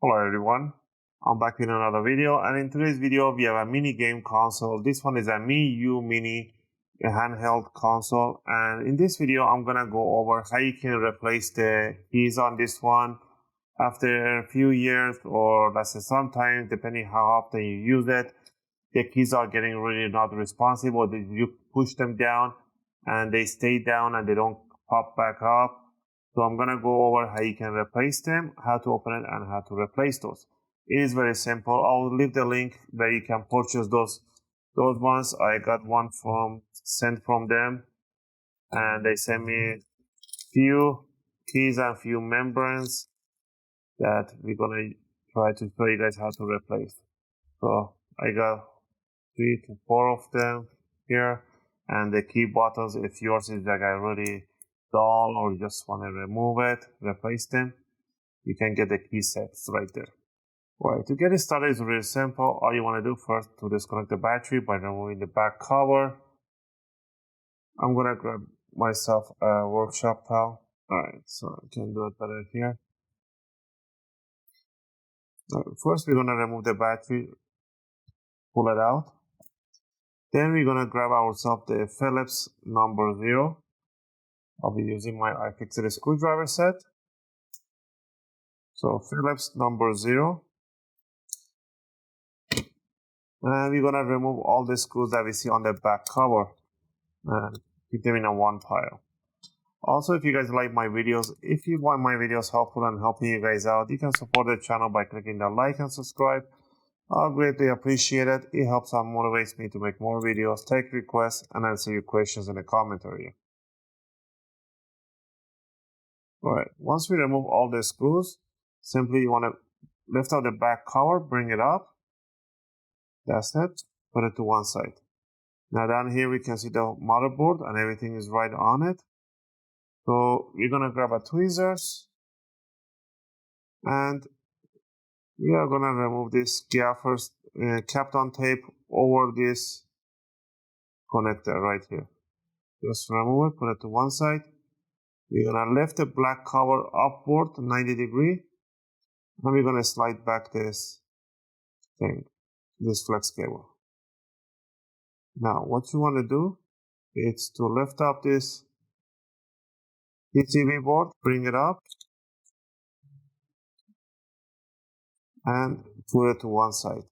Hello everyone, I'm back with another video, and in today's video we have a mini game console. This one is a Miyoo Mini handheld console, and in this video I'm gonna go over how you can replace the keys on this one after a few years, or let's say sometimes, depending how often you use it. The keys are getting really not responsive, or you push them down and they stay down and they don't pop back up. So I'm gonna go over how you can replace them, how to open it, and how to replace those. It is very simple. I'll leave the link where you can purchase those ones. I got one sent from them, and they sent me few keys and few membranes that we're gonna try to show you guys how to replace. So I got 3 to 4 of them here, and the key buttons, if yours is like a really dull or you just want to remove it, replace them, you can get the key sets right there. Alright, to get it started is really simple. All you want to do first to disconnect the battery by removing the back cover. I'm gonna grab myself a workshop towel. Alright, so I can do it better here. First we're gonna remove the battery, pull it out. Then we're gonna grab ourselves the Phillips number 0. I'll be using my UFIXTEK screwdriver set. So Phillips number 0. And we're gonna remove all the screws that we see on the back cover and keep them in a one pile. Also, if you guys like my videos, if you find my videos helpful and helping you guys out, you can support the channel by clicking the like and subscribe. I'll greatly appreciate it. It helps and motivates me to make more videos, take requests, and answer your questions in the comment area. Alright, once we remove all the screws, simply you want to lift out the back cover, bring it up. That's it. Put it to one side. Now down here we can see the motherboard and everything is right on it. So we're going to grab a tweezers and we are going to remove this gaffer's Kapton tape over this connector right here. Just remove it, put it to one side. We're going to lift the black cover upward 90 degrees, and we're going to slide back this thing, this flex cable. Now what you want to do is to lift up this PCB board, bring it up, and put it to one side.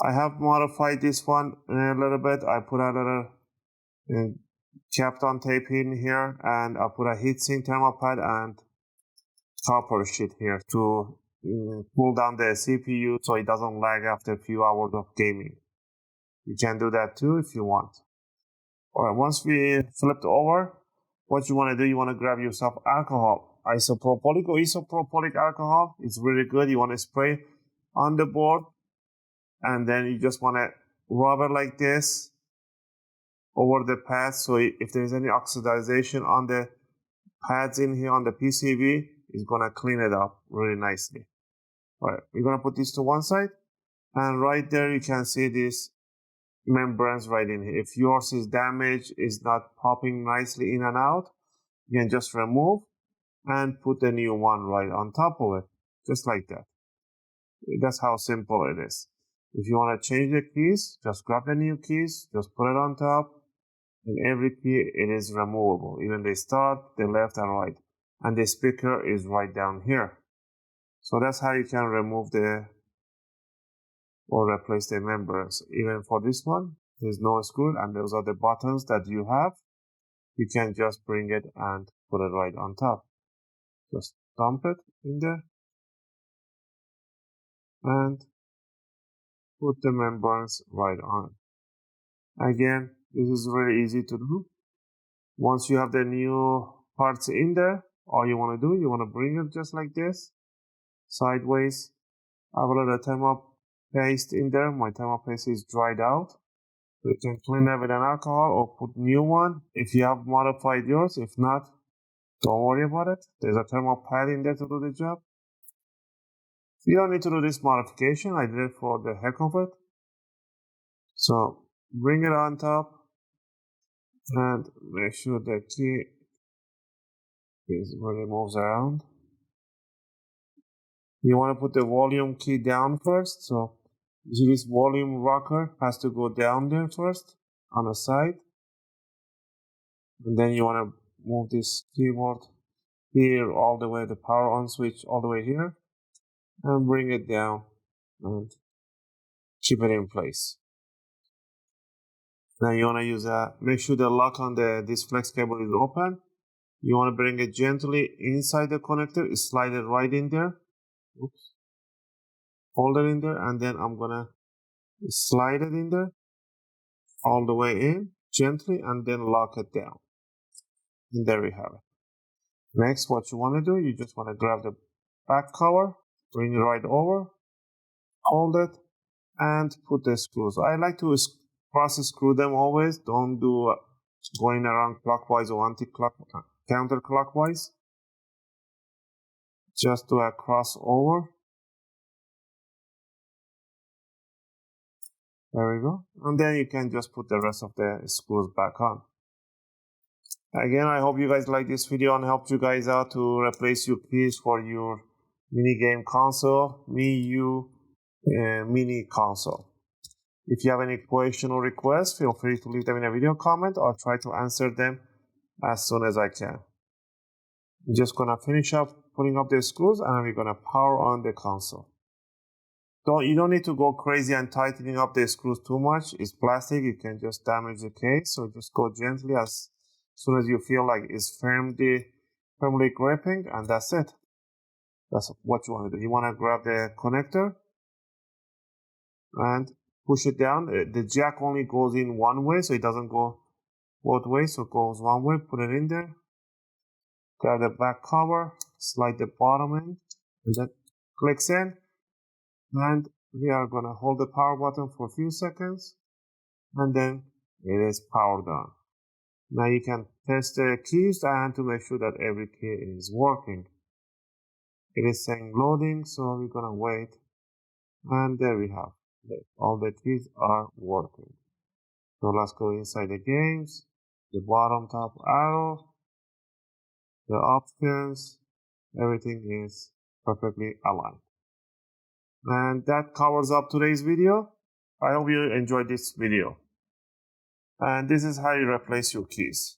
I have modified this one a little bit. I put a little Kapton tape in here, and I put a heatsink thermal pad and copper sheet here to cool down the CPU so it doesn't lag after a few hours of gaming. You can do that too if you want. Alright, once we flipped over, what you want to do, you want to grab yourself alcohol, isopropylic or isopropylic alcohol. It's really good. You want to spray on the board, and then you just want to rub it like this over the pads, so if there's any oxidization on the pads in here on the PCB, it's going to clean it up really nicely. Alright, we're going to put this to one side, and right there you can see these membranes right in here. If yours is damaged, is not popping nicely in and out, you can just remove and put the new one right on top of it, just like that. That's how simple it is. If you want to change the keys, just grab the new keys, just put it on top, and every key it is removable, even the start, the left and right, and the speaker is right down here. So that's how you can remove or replace the membranes. Even for this one, there's no screw, and those are the buttons that you have. You can just bring it and put it right on top. Just dump it in there and put the membranes right on. Again, this is really easy to do. Once you have the new parts in there, all you want to do, you want to bring it just like this, sideways. I have a little thermal paste in there. My thermal paste is dried out. So you can clean it with an alcohol or put new one if you have modified yours. If not, don't worry about it. There's a thermal pad in there to do the job. You don't need to do this modification. I did it for the heck of it. So bring it on top, And make sure the key is when it moves around. You want to put the volume key down first. So this volume rocker has to go down there first on the side. And then you want to move this keyboard here all the way, the power on switch all the way here, and bring it down and keep it in place. Now you want to use make sure the lock on this flex cable is open. You want to bring it gently inside the connector, slide it right in there. Oops. Hold it in there, and then I'm gonna slide it in there all the way in gently, and then lock it down. And there we have it. Next, what you want to do, you just want to grab the back cover, bring it right over, hold it, and put the screws. I like to cross screw them always. Don't do going around clockwise or counterclockwise. Just do a crossover. There we go. And then you can just put the rest of the screws back on. Again, I hope you guys like this video and helped you guys out to replace your keys for your mini game console, Miyoo Mini Console. If you have any question or request, feel free to leave them in a video comment. I'll try to answer them as soon as I can. I'm just gonna finish up putting up the screws, and we're gonna power on the console. You don't need to go crazy and tightening up the screws too much. It's plastic, you can just damage the case. So just go gently as soon as you feel like it's firmly gripping, and that's it. That's what you want to do. You want to grab the connector and push it down. The jack only goes in one way, so it doesn't go both ways. So it goes one way. Put it in there. Grab the back cover, slide the bottom in, and that clicks in. And we are going to hold the power button for a few seconds, and then it is powered on. Now you can test the keys and to make sure that every key is working. It is saying loading, so we're going to wait. And there we have it. All the keys are working. So let's go inside the games, the bottom top arrow, the options, everything is perfectly aligned. And that covers up today's video. I hope you enjoyed this video. And this is how you replace your keys.